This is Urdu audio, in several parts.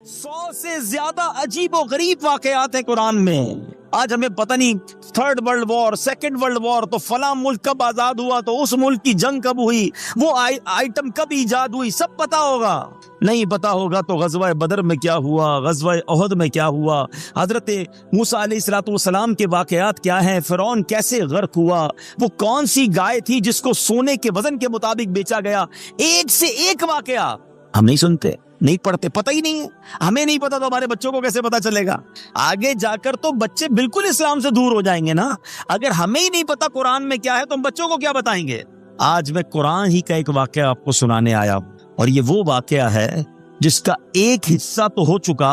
100 سے زیادہ عجیب و غریب واقعات ہیں قرآن میں. آج ہمیں پتہ نہیں 3rd world war 2nd world war تو فلاں ملک کب آزاد ہوا, تو اس ملک کی جنگ کب ہوئی, وہ آئٹم کب ایجاد ہوئی, سب پتا ہوگا. نہیں پتا ہوگا تو غزوہ بدر میں کیا ہوا, غزوہ احد میں کیا ہوا, حضرت موسیٰ علیہ السلام کے واقعات کیا ہیں, فرعون کیسے غرق ہوا, وہ کون سی گائے تھی جس کو سونے کے وزن کے مطابق بیچا گیا. ایک سے ایک واقعہ ہم نہیں سنتے, نہیں پڑھتے, پتہ ہی نہیں ہے. ہمیں نہیں پتا تو ہمارے بچوں کو کیسے پتا چلے گا؟ آگے جا کر تو بچے بالکل اسلام سے دور ہو جائیں گے نا. اگر ہمیں ہی نہیں پتا قرآن میں کیا ہے تو ہم بچوں کو کیا بتائیں گے؟ آج میں قرآن ہی کا ایک واقعہ آپ کو سنانے آیا ہوں, اور یہ وہ واقعہ ہے جس کا ایک حصہ تو ہو چکا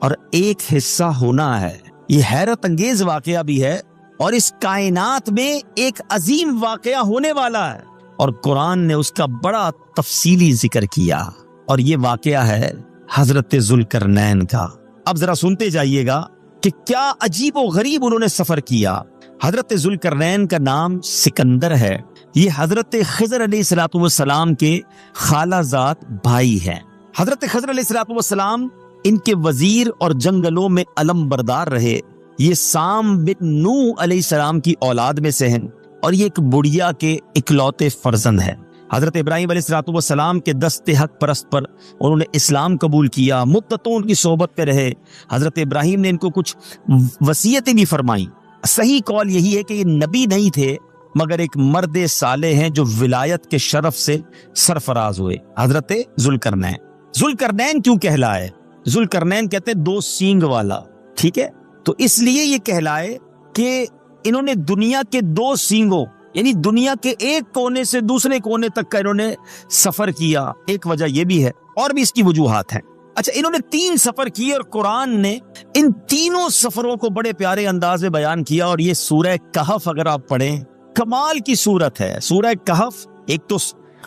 اور ایک حصہ ہونا ہے. یہ حیرت انگیز واقعہ بھی ہے, اور اس کائنات میں ایک عظیم واقعہ ہونے والا ہے, اور قرآن نے اس کا بڑا تفصیلی ذکر کیا. اور یہ واقعہ ہے حضرت ذوالقرنین کا. اب ذرا سنتے جائیے گا کہ کیا عجیب و غریب انہوں نے سفر کیا. حضرت ذوالقرنین کا نام سکندر ہے. یہ حضرت خضر علیہ السلام کے خالہ زاد بھائی ہیں. حضرت خضر علیہ السلام ان کے وزیر اور جنگلوں میں علم بردار رہے. یہ سام بن نوح علیہ السلام کی اولاد میں سے ہیں, اور یہ ایک بڑھیا کے اکلوتے فرزند ہیں. حضرت ابراہیم علیہ السلام کے دست حق پرست پر انہوں نے اسلام قبول کیا, مدتوں ان کی صحبت پہ رہے. حضرت ابراہیم نے ان کو کچھ وصیتیں بھی فرمائیں. صحیح قول یہی ہے کہ یہ نبی نہیں تھے, مگر ایک مرد صالح ہیں جو ولایت کے شرف سے سرفراز ہوئے. حضرت ذوالقرنین. ذوالقرنین کیوں کہلائے؟ ذوالقرنین کہتے ہیں 2 سینگ والا. ٹھیک ہے, تو اس لیے یہ کہلائے کہ انہوں نے دنیا کے 2 سینگوں, یعنی دنیا کے ایک کونے سے دوسرے کونے تک کا انہوں نے سفر کیا. ایک وجہ یہ بھی ہے, اور بھی اس کی وجوہات ہیں. اچھا, انہوں نے 3 سفر کیے, اور قرآن نے ان تینوں سفروں کو بڑے پیارے انداز میں بیان کیا. اور یہ سورہ کہف اگر آپ پڑھیں, کمال کی سورت ہے. سورہ کہف, ایک تو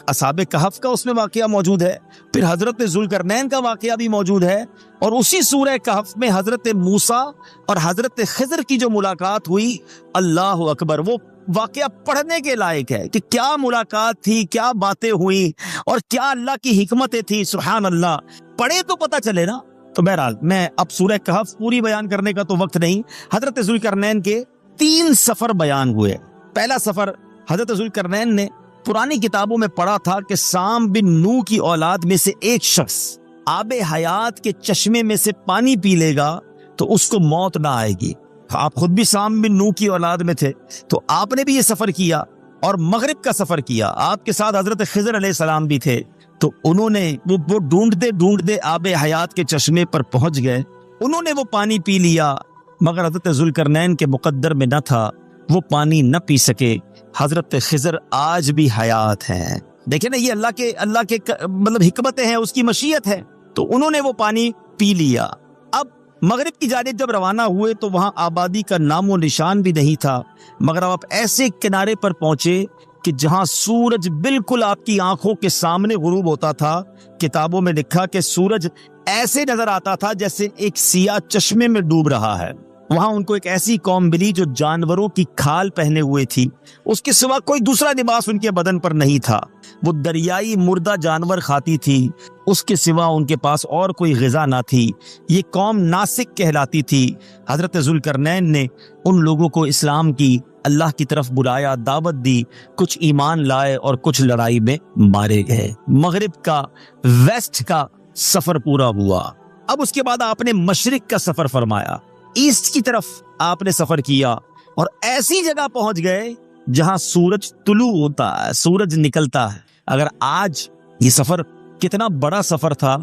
اصحاب کہف کا اس میں واقعہ موجود ہے, پھر حضرت ذوالقرنین کا واقعہ بھی موجود ہے, اور اسی سورہ کہف میں حضرت موسیٰ اور حضرت خضر کی جو ملاقات ہوئی, اللہ اکبر, وہ واقعہ پڑھنے کے لائق ہے کہ کیا ملاقات تھی, کیا باتیں ہوئی, اور کیا اللہ کی حکمتیں تھی. سبحان اللہ, پڑھے تو پتہ چلے نا. تو بہرحال میں اب سورہ کہف پوری بیان کرنے کا تو وقت نہیں. حضرت ذوالقرنین کے 3 سفر بیان ہوئے. پہلا سفر حضرت ذوالقرنین نے پرانی کتابوں میں پڑھا تھا کہ سام بن نوح کی اولاد میں سے ایک شخص آب حیات کے چشمے میں سے پانی پی لے گا تو اس کو موت نہ آئے گی. آپ خود بھی سام بن نوح کی اولاد میں تھے, تو آپ نے بھی یہ سفر کیا اور مغرب کا سفر کیا. آپ کے ساتھ حضرت خضر علیہ السلام بھی تھے, تو انہوں نے وہ ڈھونڈتے آب حیات کے چشمے پر پہنچ گئے. انہوں نے وہ پانی پی لیا, مگر حضرت ذوالقرنین کے مقدر میں نہ تھا, وہ پانی نہ پی سکے. حضرت خضر آج بھی حیات ہیں. دیکھیں نا, یہ اللہ کے مطلب حکمتیں ہیں, اس کی مشیت ہے. تو انہوں نے وہ پانی پی لیا. اب مغرب کی جانب جب روانہ ہوئے تو وہاں آبادی کا نام و نشان بھی نہیں تھا, مگر آپ ایسے کنارے پر پہنچے کہ جہاں سورج بالکل آپ کی آنکھوں کے سامنے غروب ہوتا تھا. کتابوں میں لکھا کہ سورج ایسے نظر آتا تھا جیسے ایک سیاہ چشمے میں ڈوب رہا ہے. وہاں ان کو ایک ایسی قوم ملی جو جانوروں کی کھال پہنے ہوئے تھی, اس کے سوا کوئی دوسرا لباس ان کے بدن پر نہیں تھا. وہ دریائی مردہ جانور کھاتی تھی, اس کے سوا ان کے پاس اور کوئی غذا نہ تھی. یہ قوم ناسک کہلاتی تھی. حضرت ذوالقرنین نے ان لوگوں کو اسلام کی, اللہ کی طرف بلایا, دعوت دی. کچھ ایمان لائے اور کچھ لڑائی میں مارے گئے. مغرب کا, ویسٹ کا سفر پورا ہوا. اب اس کے بعد آپ نے مشرق کا سفر فرمایا, ایسٹ کی طرف آپ نے سفر کیا, اور ایسی جگہ پہنچ گئے جہاں سورج طلوع ہوتا ہے, سورج نکلتا ہے. اگر آج یہ سفر کتنا بڑا سفر تھا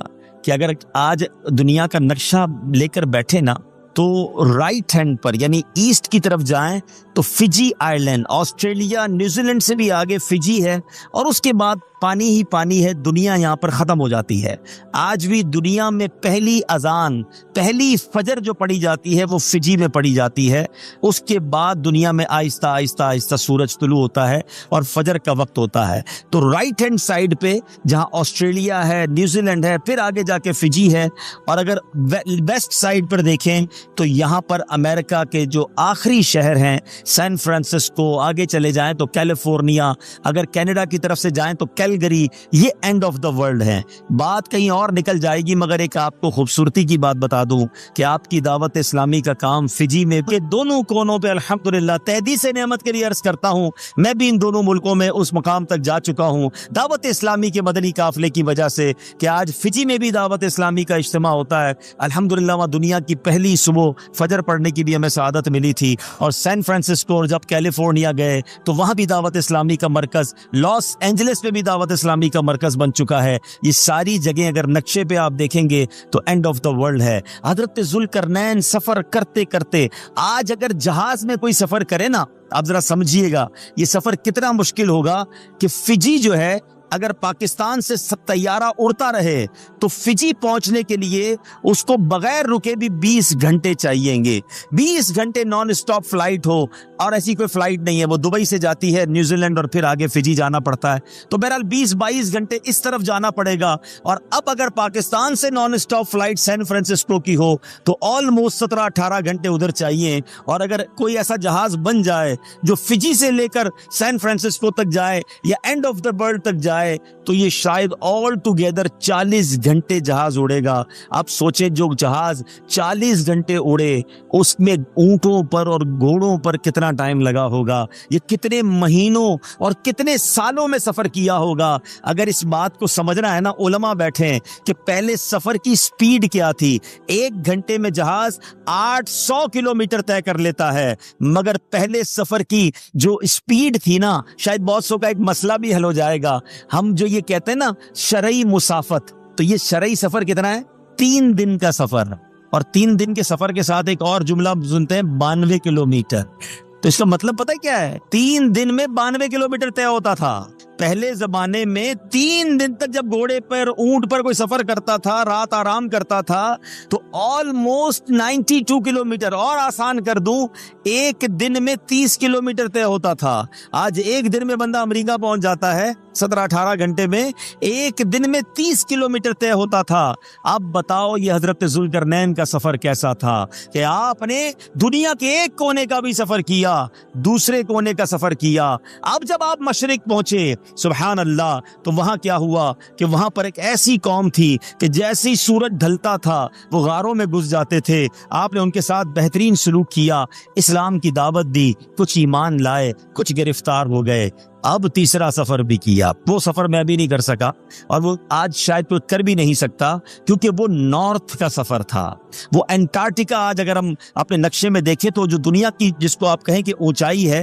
کہ اگر آج دنیا کا نقشہ لے کر بیٹھے نا, تو رائٹ ہینڈ پر یعنی ایسٹ کی طرف جائیں تو فجی آئی لینڈ, آسٹریلیا, نیوزی لینڈ سے بھی آگے فجی ہے, اور اس کے بعد پانی ہی پانی ہے. دنیا یہاں پر ختم ہو جاتی ہے. آج بھی دنیا میں پہلی اذان, پہلی فجر جو پڑھی جاتی ہے وہ فجی میں پڑھی جاتی ہے. اس کے بعد دنیا میں آہستہ آہستہ آہستہ سورج طلوع ہوتا ہے اور فجر کا وقت ہوتا ہے. تو رائٹ ہینڈ سائڈ پہ جہاں آسٹریلیا ہے, نیوزی لینڈ ہے, پھر آگے جا کے فجی ہے. اور اگر ویسٹ سائڈ پر دیکھیں تو یہاں پر امریکہ کے جو آخری شہر ہیں سین فرانسسکو, آگے چلے جائیں تو کیلیفورنیا, اگر کینیڈا کی طرف سے جائیں تو کیلکٹا کیلگری، یہ اینڈ آف دا ورلڈ ہے. بات کہیں اور نکل جائے گی، مگر ایک آپ کو خوبصورتی کی بات بتا دوں کہ آپ کی دعوت اسلامی کا کام فجی میں کے دونوں کونوں پہ الحمدللہ تہدید سے نعمت کے لیے عرض کرتا ہوں، میں بھی ان دونوں ملکوں میں اس مقام تک جا چکا ہوں دعوت اسلامی کے مدنی قافلے کی وجہ سے کہ آج فجی میں بھی دعوت اسلامی کا اجتماع ہوتا ہے. الحمدللہ وہاں دنیا کی پہلی صبح فجر پڑھنے کی بھی ہمیں سعادت ملی تھی. اور سین فرانسسکو اور جب کیلیفورنیا گئے تو وہاں بھی دعوت اسلامی کا مرکز، لاس اینجلس میں بھی دعوت اسلامی کا مرکز بن چکا ہے. یہ ساری جگہیں اگر نقشے پہ آپ دیکھیں گے تو اینڈ آف دا ورلڈ ہے. حضرت ذوالقرنین سفر کرتے کرتے، آج اگر جہاز میں کوئی سفر کرے نا، آپ ذرا سمجھیے گا یہ سفر کتنا مشکل ہوگا کہ فجی جو ہے اگر پاکستان سے طیارہ اڑتا رہے تو فجی پہنچنے کے لیے اس کو بغیر رکے بھی 20 گھنٹے چاہیے گے. 20 گھنٹے نان اسٹاپ فلائٹ ہو، اور ایسی کوئی فلائٹ نہیں ہے، وہ دبئی سے جاتی ہے نیوزی لینڈ اور پھر آگے فجی جانا پڑتا ہے. تو بہرحال 20-22 گھنٹے اس طرف جانا پڑے گا. اور اب اگر پاکستان سے non stop flight San Francisco کی ہو تو آلموسٹ 17-18 گھنٹے ادھر چاہیے. اور اگر کوئی ایسا جہاز بن جائے جو فجی سے لے کر سین فرانسسکو تک جائے یا اینڈ آف دا ورلڈ تک جائے تو یہ شاید آل ٹوگیدر 40 گھنٹے جہاز اڑے گا. آپ سوچیں جو جہاز 40 گھنٹے اڑے اس میں اونٹوں پر اور گھوڑوں پر کتنا ٹائم لگا ہوگا، یہ کتنے مہینوں اور کتنے سالوں میں سفر کیا ہوگا. اگر اس بات کو سمجھنا ہے نا، علماء بیٹھے ہیں کہ پہلے سفر کی سپیڈ کیا تھی. 1 گھنٹے میں جہاز 800 کلومیٹر طے کر لیتا ہے، مگر پہلے سفر کی جو سپیڈ تھی نا، شاید بہت سو کا ایک مسئلہ بھی حل ہو جائے گا. ہم جو یہ کہتے ہیں نا شرعی مسافت، تو یہ شرعی سفر کتنا ہے؟ 3 دن کا سفر. اور 3 دن کے سفر کے ساتھ ایک اور جملہ سنتے ہیں، 92 کلومیٹر. تو اس کا مطلب پتہ کیا ہے؟ 3 دن میں 92 کلومیٹر طے ہوتا تھا. پہلے زمانے میں 3 دن تک جب گھوڑے پر اونٹ پر کوئی سفر کرتا تھا، رات آرام کرتا تھا، تو آلموسٹ 92 کلومیٹر. اور آسان کر دوں، 1 دن میں 30 کلومیٹر طے ہوتا تھا. آج 1 دن میں بندہ امریکہ پہنچ جاتا ہے 17-18 گھنٹے میں. 1 دن میں 30 کلومیٹر طے ہوتا تھا. اب بتاؤ یہ حضرت ذوالقرنین کا سفر کیسا تھا کہ آپ نے دنیا کے ایک کونے کا بھی سفر کیا، دوسرے کونے کا سفر کیا. اب جب آپ مشرق پہنچے، سبحان اللہ، تو وہاں کیا ہوا کہ وہاں پر ایک ایسی قوم تھی کہ جیسے ہی سورج ڈھلتا تھا وہ غاروں میں گھس جاتے تھے. آپ نے ان کے ساتھ بہترین سلوک کیا، اسلام کی دعوت دی، کچھ ایمان لائے، کچھ گرفتار ہو گئے. اب تیسرا سفر بھی کیا. وہ سفر میں بھی نہیں کر سکا اور وہ آج شاید کوئی کر بھی نہیں سکتا، کیونکہ وہ نارتھ کا سفر تھا. وہ انٹارکٹیکا آج اگر ہم اپنے نقشے میں دیکھیں تو جو دنیا کی جس کو آپ کہیں کہ اونچائی ہے،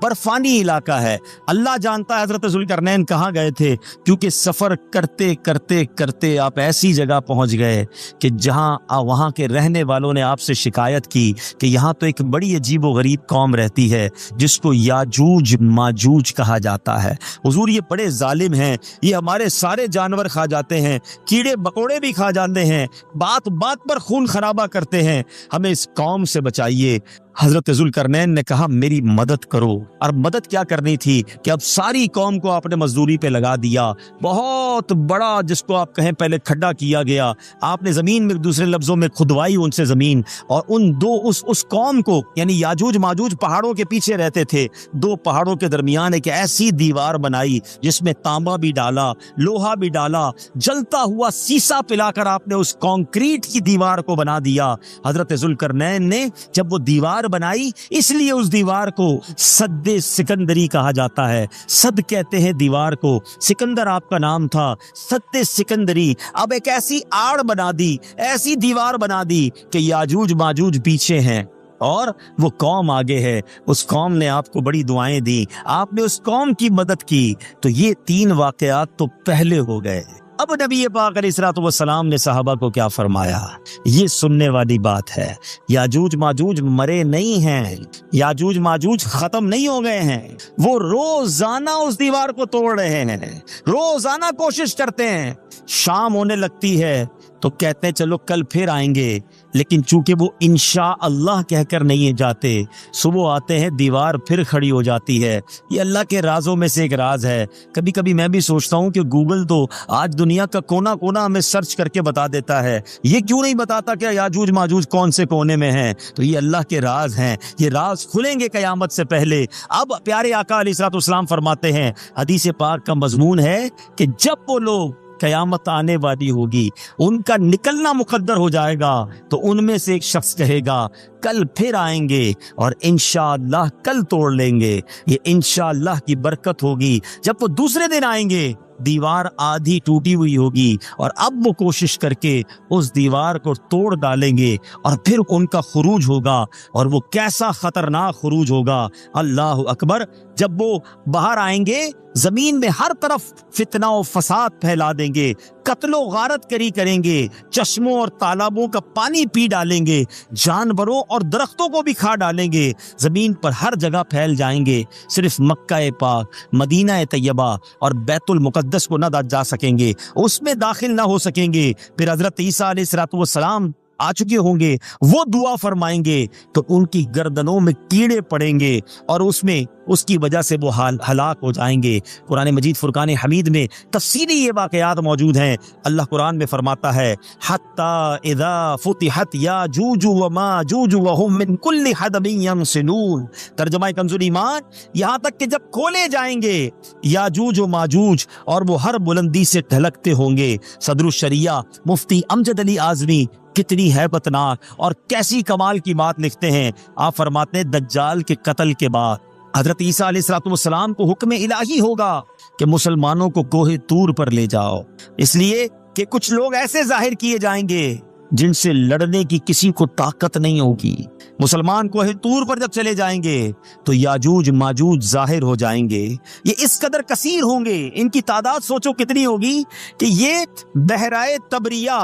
برفانی علاقہ ہے. اللہ جانتا ہے حضرت ذوالقرنین کہاں گئے تھے، کیونکہ سفر کرتے کرتے کرتے آپ ایسی جگہ پہنچ گئے کہ جہاں وہاں کے رہنے والوں نے آپ سے شکایت کی کہ یہاں تو ایک بڑی عجیب و غریب قوم رہتی ہے جس کو یاجوج ماجوج کہا جاتا ہے. حضور یہ بڑے ظالم ہیں، یہ ہمارے سارے جانور کھا جاتے ہیں، کیڑے مکوڑے بھی کھا جاتے ہیں، بات بات پر خون خرابہ کرتے ہیں، ہمیں اس قوم سے بچائیے. حضرت ذوالقرنین نے کہا میری مدد کرو. اور مدد کیا کرنی تھی کہ اب ساری قوم کو آپ نے مزدوری پہ لگا دیا. بہت بڑا جس کو آپ کہیں پہلے کھڈا کیا گیا، آپ نے زمین میں دوسرے لفظوں میں کھدوائی ان سے زمین، اور ان دو اس قوم کو یعنی یاجوج ماجوج پہاڑوں کے پیچھے رہتے تھے، 2 پہاڑوں کے درمیان ایک ایسی دیوار بنائی جس میں تانبا بھی ڈالا، لوہا بھی ڈالا، جلتا ہوا سیسا پلا کر آپ نے اس کانکریٹ کی دیوار کو بنا دیا. حضرت ذوالقرنین نے جب وہ دیوار بنائی، اس لیے اس دیوار کو سد سکندری کہا جاتا ہے. سد کہتے ہیں دیوار کو، سکندر آپ کا نام تھا، سد سکندری. اب ایک ایسی آڑ بنا دی، ایسی دیوار بنا دی کہ یاجوج ماجوج پیچھے ہیں اور وہ قوم آگے ہے. اس قوم نے آپ کو بڑی دعائیں دی، آپ نے اس قوم کی مدد کی. تو یہ 3 واقعات تو پہلے ہو گئے. اب نبی پاک علیہ الصلوۃ والسلام نے صحابہ کو کیا فرمایا؟ یہ سننے والی بات ہے. یاجوج ماجوج مرے نہیں ہیں، یاجوج ماجوج ختم نہیں ہو گئے ہیں. وہ روزانہ اس دیوار کو توڑ رہے ہیں، روزانہ کوشش کرتے ہیں. شام ہونے لگتی ہے تو کہتے ہیں چلو کل پھر آئیں گے، لیکن چونکہ وہ انشاءاللہ کہہ کر نہیں جاتے، صبح آتے ہیں دیوار پھر کھڑی ہو جاتی ہے۔ یہ اللہ کے رازوں میں سے ایک راز ہے۔ کبھی کبھی میں بھی سوچتا ہوں کہ گوگل تو آج دنیا کا کونا کونا ہمیں سرچ کر کے بتا دیتا ہے، یہ کیوں نہیں بتاتا کہ یاجوج ماجوج کون سے کونے میں ہیں؟ تو یہ اللہ کے راز ہیں، یہ راز کھلیں گے قیامت سے پہلے۔ اب پیارے آقا علیہ الصلوۃ والسلام فرماتے ہیں، حدیث پاک کا مضمون ہے کہ جب وہ لوگ قیامت آنے والی ہوگی، ان کا نکلنا مقدر ہو جائے گا، تو ان میں سے ایک شخص کہے گا کل پھر آئیں گے اور انشاءاللہ کل توڑ لیں گے۔ یہ انشاءاللہ کی برکت ہوگی۔ جب وہ دوسرے دن آئیں گے، دیوار آدھی ٹوٹی ہوئی ہوگی، اور اب وہ کوشش کر کے اس دیوار کو توڑ ڈالیں گے، اور پھر ان کا خروج ہوگا، اور وہ کیسا خطرناک خروج ہوگا، اللہ اکبر۔ جب وہ باہر آئیں گے، زمین میں ہر طرف فتنہ و فساد پھیلا دیں گے، قتل و غارت کری کریں گے، چشموں اور تالابوں کا پانی پی ڈالیں گے، جانوروں اور درختوں کو بھی کھا ڈالیں گے، زمین پر ہر جگہ پھیل جائیں گے، صرف مکہ پاک، مدینہ طیبہ اور بیت المقدس کو نہ جا سکیں گے، اس میں داخل نہ ہو سکیں گے۔ پھر حضرت عیسیٰ علیہ السلام آ چکے ہوں گے، وہ دعا فرمائیں گے تو ان کی گردنوں میں کیڑے پڑیں گے، اور اس کی وجہ سے وہ ہلاک ہو جائیں گے۔ قرآن مجید فرقان حمید میں تفصیلی یہ واقعات موجود ہیں۔ اللہ قرآن میں فرماتا ہے حتی اذا فتحت یاجوج وماجوج وهم من کل حدب ینسلون۔ ترجمہ کنز ایمان، یہاں تک کہ جب کھولے جائیں گے یاجوج و ماجوج، اور وہ ہر بلندی سے ڈھلکتے ہوں گے۔ صدر الشریعہ مفتی امجد علی اعظمی کتنی ہیبت ناک اور کیسی کمال کی بات لکھتے ہیں۔ آپ فرماتے ہیں دجال کے قتل کے بعد حضرت عیسیٰ علیہ السلام کو حکم الہی ہوگا کہ مسلمانوں کو کوہ طور پر لے جاؤ، اس لیے کہ کچھ لوگ ایسے ظاہر کیے جائیں گے جن سے لڑنے کی کسی کو طاقت نہیں ہوگی۔ مسلمان کوہ طور پر جب چلے جائیں گے تو یاجوج ماجوج ظاہر ہو جائیں گے۔ یہ اس قدر کثیر ہوں گے، ان کی تعداد سوچو کتنی ہوگی کہ یہ بحرائے تبریہ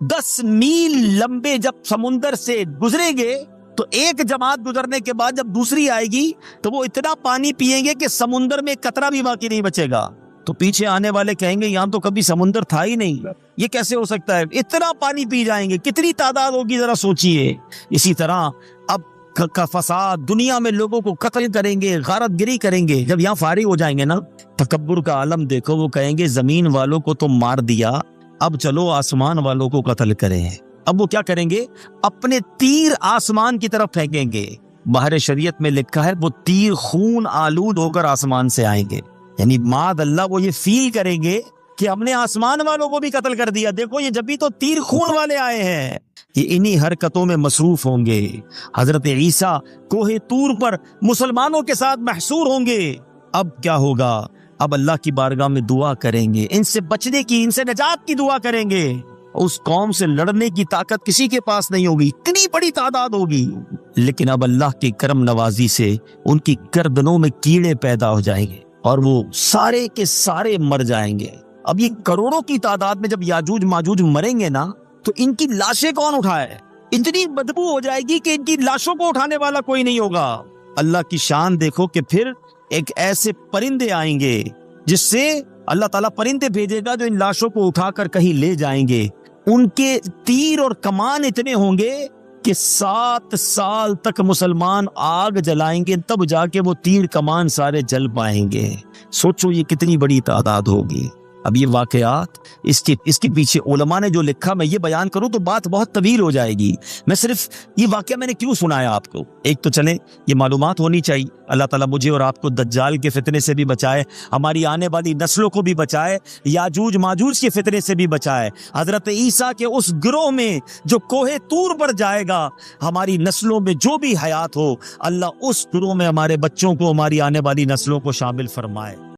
10 میل لمبے جب سمندر سے گزریں گے، تو ایک جماعت گزرنے کے بعد جب دوسری آئے گی تو وہ اتنا پانی پیئیں گے کہ سمندر میں قطرہ بھی باقی نہیں بچے گا۔ تو پیچھے آنے والے کہیں گے یہاں تو کبھی سمندر تھا ہی نہیں، یہ کیسے ہو سکتا ہے؟ اتنا پانی پی جائیں گے، کتنی تعداد ہوگی ذرا سوچئے۔ اسی طرح اب کا فساد، دنیا میں لوگوں کو قتل کریں گے، غارت گری کریں گے۔ جب یہاں فارغ ہو جائیں گے نا، تکبر کا عالم دیکھو، وہ کہیں گے زمین والوں کو تو مار دیا، اب چلو آسمان والوں کو قتل کریں۔ اب وہ کیا کریں گے؟ اپنے تیر آسمان کی طرف پھینکیں گے۔ باہر شریعت میں لکھا ہے وہ تیر خون آلود ہو کر آسمان سے آئیں گے، یعنی معاذ اللہ وہ یہ فیل کریں گے کہ ہم نے آسمان والوں کو بھی قتل کر دیا، دیکھو یہ جب بھی تو تیر خون والے آئے ہیں۔ یہ انہی حرکتوں میں مصروف ہوں گے۔ حضرت عیسیٰ کوہ طور پر مسلمانوں کے ساتھ محشور ہوں گے۔ اب کیا ہوگا؟ اب اللہ کی بارگاہ میں دعا کریں گے، ان سے بچنے کی، ان سے نجات کی دعا کریں گے۔ اس قوم سے لڑنے کی طاقت کسی کے پاس نہیں ہوگی، اتنی بڑی تعداد ہوگی، لیکن اب اللہ کی کرم نوازی سے ان کی گردنوں میں کیڑے پیدا ہو جائیں گے، اور وہ سارے کے سارے مر جائیں گے۔ اب یہ کروڑوں کی تعداد میں جب یاجوج ماجوج مریں گے نا، تو ان کی لاشیں کون اٹھائے؟ اتنی بدبو ہو جائے گی کہ ان کی لاشوں کو اٹھانے والا کوئی نہیں ہوگا۔ اللہ کی شان دیکھو کہ پھر ایک ایسے پرندے آئیں گے جس سے اللہ تعالیٰ پرندے بھیجے گا جو ان لاشوں کو اٹھا کر کہیں لے جائیں گے۔ ان کے تیر اور کمان اتنے ہوں گے کہ 7 سال تک مسلمان آگ جلائیں گے، تب جا کے وہ تیر کمان سارے جل پائیں گے۔ سوچو یہ کتنی بڑی تعداد ہوگی۔ اب یہ واقعات، اس کے پیچھے علماء نے جو لکھا، میں یہ بیان کروں تو بات بہت طویل ہو جائے گی۔ میں صرف یہ واقعہ میں نے کیوں سنایا آپ کو، ایک تو چلیں یہ معلومات ہونی چاہیے۔ اللہ تعالیٰ مجھے اور آپ کو دجال کے فتنے سے بھی بچائے، ہماری آنے والی نسلوں کو بھی بچائے، یاجوج ماجوج کے فتنے سے بھی بچائے۔ حضرت عیسیٰ کے اس گروہ میں جو کوہ طور پر جائے گا، ہماری نسلوں میں جو بھی حیات ہو، اللہ اس گروہ میں ہمارے بچوں کو، ہماری آنے والی نسلوں کو شامل فرمائے۔